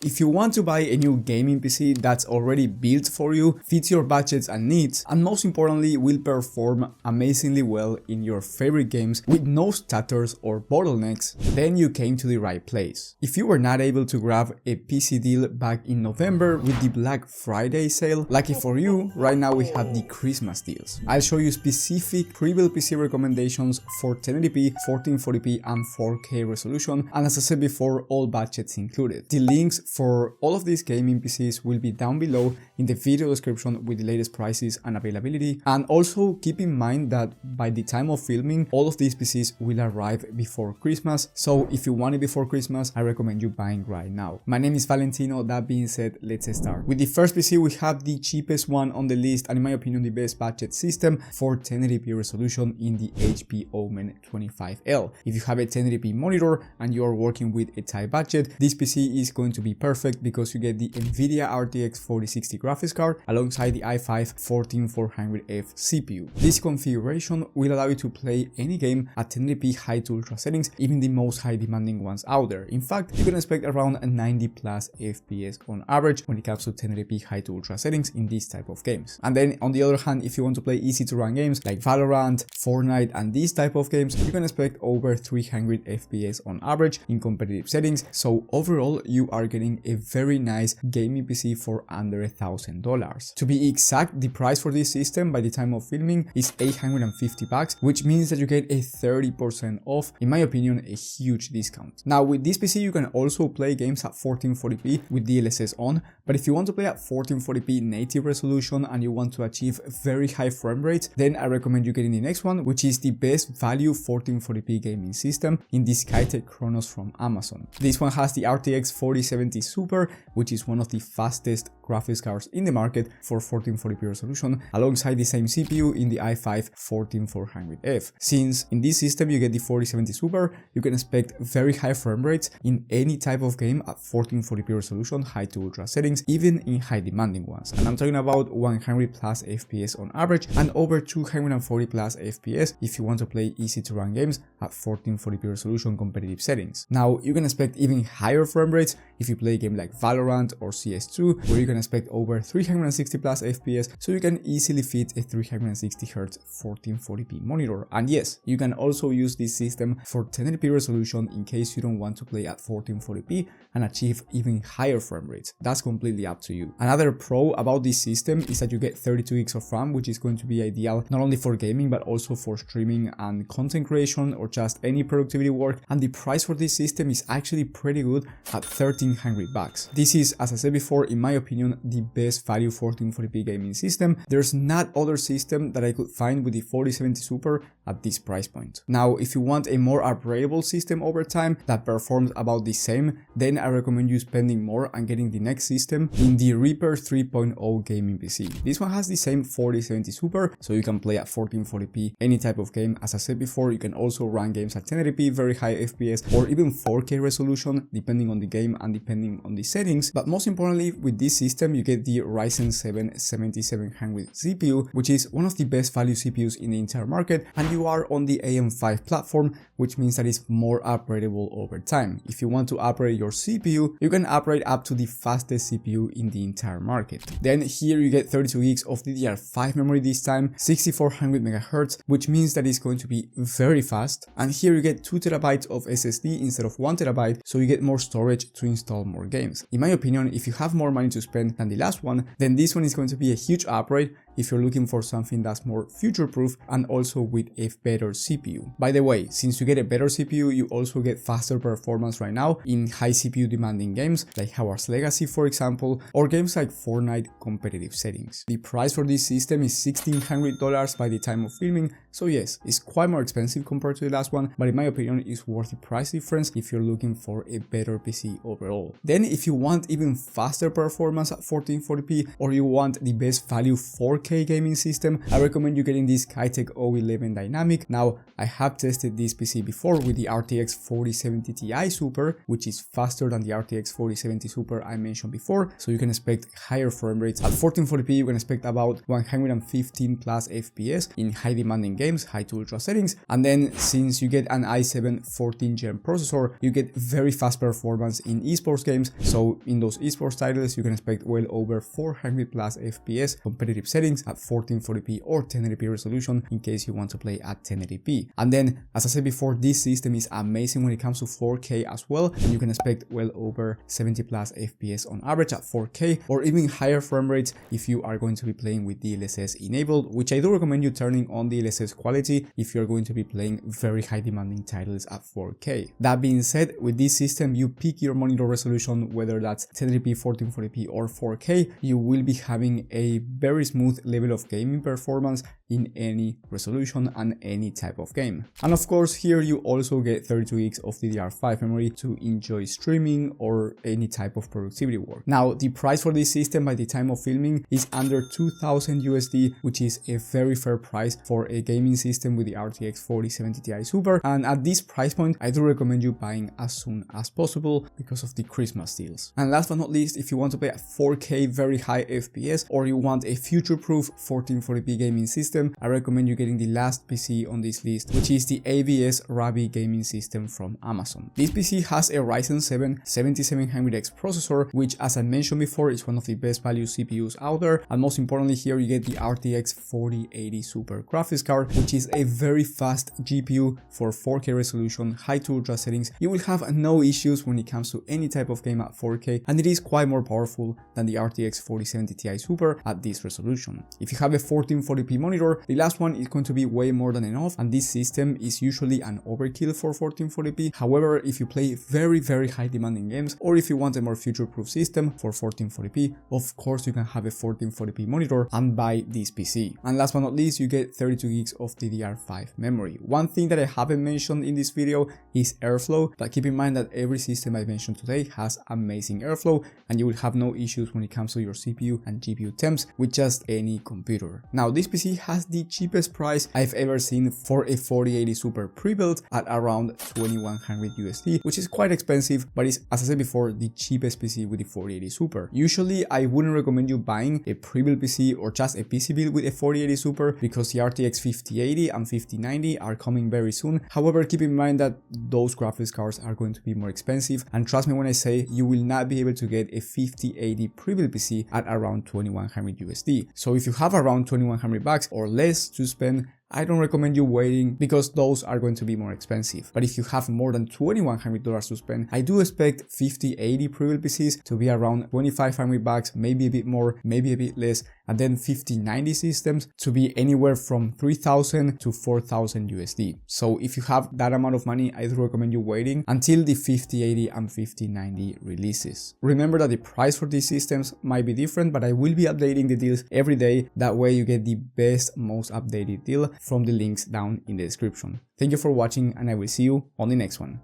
If you want to buy a new gaming PC that's already built for you, fits your budgets and needs, and most importantly will perform amazingly well in your favorite games with no stutters or bottlenecks, then you came to the right place. If you were not able to grab a PC deal back in November with the Black Friday sale, lucky for you, right now we have the Christmas deals. I'll show you specific pre-built PC recommendations for 1080p, 1440p and 4K resolution, and as I said before, all budgets included. The links for all of these gaming PCs will be down below in the video description with the latest prices and availability. And also keep in mind that by the time of filming, all of these PCs will arrive before Christmas. So if you want it before Christmas, I recommend you buying right now. My name is Valentino. That being said, let's start. With the first PC, we have the cheapest one on the list and in my opinion the best budget system for 1080p resolution in the HP Omen 25L. If you have a 1080p monitor and you are working with a tight budget, this PC is going to be perfect because you get the Nvidia RTX 4060 graphics card alongside the i5 14400F CPU. This configuration will allow you to play any game at 1080p high to ultra settings, even the most high demanding ones out there. In fact, you can expect around 90 plus FPS on average when it comes to 1080p high to ultra settings in this type of games. And then on the other hand, if you want to play easy to run games like Valorant, Fortnite and these type of games, you can expect over 300 FPS on average in competitive settings. So overall, you are getting a very nice gaming PC for under $1,000. To be exact, the price for this system by the time of filming is $850, which means that you get a 30% off, in my opinion, a huge discount. Now with this PC, you can also play games at 1440p with DLSS on, but if you want to play at 1440p native resolution and you want to achieve very high frame rates, then I recommend you getting the next one, which is the best value 1440p gaming system in the Skytech Chronos from Amazon. This one has the RTX 4070 Super, which is one of the fastest graphics cards in the market for 1440p resolution, alongside the same CPU in the i5 14400F. Since in this system you get the 4070 Super, you can expect very high frame rates in any type of game at 1440p resolution, high to ultra settings, even in high demanding ones. And I'm talking about 100 plus FPS on average and over 240 plus FPS if you want to play easy to run games at 1440p resolution competitive settings. Now you can expect even higher frame rates if you play a game like Valorant or CS2, where you can expect over 360 plus FPS, so you can easily fit a 360Hz 1440p monitor. And yes, you can also use this system for 1080p resolution in case you don't want to play at 1440p and achieve even higher frame rates. That's completely up to you. Another pro about this system is that you get 32 gigs of RAM, which is going to be ideal not only for gaming but also for streaming and content creation or just any productivity work. And the price for this system is actually pretty good at $1,300. This is, as I said before, in my opinion, the best value 1440p gaming system. There's not other system that I could find with the 4070 Super at this price point. Now, if you want a more upgradable system over time that performs about the same, then I recommend you spending more and getting the next system in the Reaper 3.0 gaming PC. This one has the same 4070 Super, so you can play at 1440p any type of game. As I said before, you can also run games at 1080p, very high FPS, or even 4K resolution, depending on the game and depending on the settings. But most importantly, with this system, you get the Ryzen 7 7700 CPU, which is one of the best value CPUs in the entire market, and you are on the AM5 platform, which means that it's more upgradable over time. If you want to upgrade your CPU, you can upgrade up to the fastest CPU in the entire market. Then here you get 32 gigs of DDR5 memory this time, 6400 MHz, which means that it's going to be very fast. And here you get 2 TB of SSD instead of 1 TB, so you get more storage to install more games. In my opinion, if you have more money to spend than the last one, then this one is going to be a huge upgrade if you're looking for something that's more future-proof and also with a better CPU. By the way, since you get a better CPU, you also get faster performance right now in high CPU demanding games like Hogwarts Legacy, for example, or games like Fortnite competitive settings. The price for this system is $1,600 by the time of filming, so yes, it's quite more expensive compared to the last one, but in my opinion, it's worth the price difference if you're looking for a better PC overall. Then if you want even faster performance at 1440p or you want the best value 4K 4K gaming system, I recommend you getting this Kitech O11 Dynamic. Now, I have tested this PC before with the RTX 4070 Ti Super, which is faster than the RTX 4070 Super I mentioned before, so you can expect higher frame rates. At 1440p, you can expect about 115 plus FPS in high demanding games, high to ultra settings, and then since you get an i7 14th gen processor, you get very fast performance in esports games, so in those esports titles you can expect well over 400 plus FPS competitive settings at 1440p or 1080p resolution in case you want to play at 1080p. And then, as I said before, this system is amazing when it comes to 4K as well, and you can expect well over 70 plus FPS on average at 4K, or even higher frame rates if you are going to be playing with DLSS enabled, which I do recommend you turning on DLSS quality if you're going to be playing very high demanding titles at 4K. That being said, with this system, you pick your monitor resolution, whether that's 1080p, 1440p or 4K, you will be having a very smooth level of gaming performance in any resolution and any type of game. And of course, here you also get 32 gigs of DDR5 memory to enjoy streaming or any type of productivity work. Now, the price for this system by the time of filming is under 2000 USD, which is a very fair price for a gaming system with the RTX 4070 Ti Super. And at this price point, I do recommend you buying as soon as possible because of the Christmas deals. And last but not least, if you want to play at 4K very high FPS, or you want a future-proof 1440p gaming system, I recommend you getting the last PC on this list, which is the AVS Ravi gaming system from Amazon. This PC has a Ryzen 7 7700X processor, which, as I mentioned before, is one of the best value CPUs out there, and most importantly here you get the RTX 4080 Super graphics card, which is a very fast GPU for 4K resolution, high to ultra settings. You will have no issues when it comes to any type of game at 4K, and it is quite more powerful than the RTX 4070 Ti Super at this resolution. If you have a 1440p monitor, the last one is going to be way more than enough, and this system is usually an overkill for 1440p. However, if you play very high demanding games, or if you want a more future-proof system for 1440p, of course you can have a 1440p monitor and buy this PC. And last but not least, you get 32 gigs of DDR5 memory. One thing that I haven't mentioned in this video is airflow, but keep in mind that every system I mentioned today has amazing airflow, and you will have no issues when it comes to your CPU and GPU temps with just any computer. Now, this PC has the cheapest price I've ever seen for a 4080 Super Prebuilt at around 2100 USD, which is quite expensive, but is, as I said before, the cheapest PC with the 4080 Super. Usually, I wouldn't recommend you buying a Prebuilt PC or just a PC build with a 4080 Super because the RTX 5080 and 5090 are coming very soon. However, keep in mind that those graphics cards are going to be more expensive, and trust me when I say you will not be able to get a 5080 Prebuilt PC at around 2100 USD. So if you have around 2100 bucks or less to spend, I don't recommend you waiting because those are going to be more expensive. But if you have more than $2,100 to spend, I do expect 5080 Prebuilt PCs to be around 2500 bucks, maybe a bit more, maybe a bit less, and then 5090 systems to be anywhere from 3000 to 4000 USD. So if you have that amount of money, I do recommend you waiting until the 5080 and 5090 releases. Remember that the price for these systems might be different, but I will be updating the deals every day. That way you get the best, most updated deal from the links down in the description. Thank you for watching, and I will see you on the next one.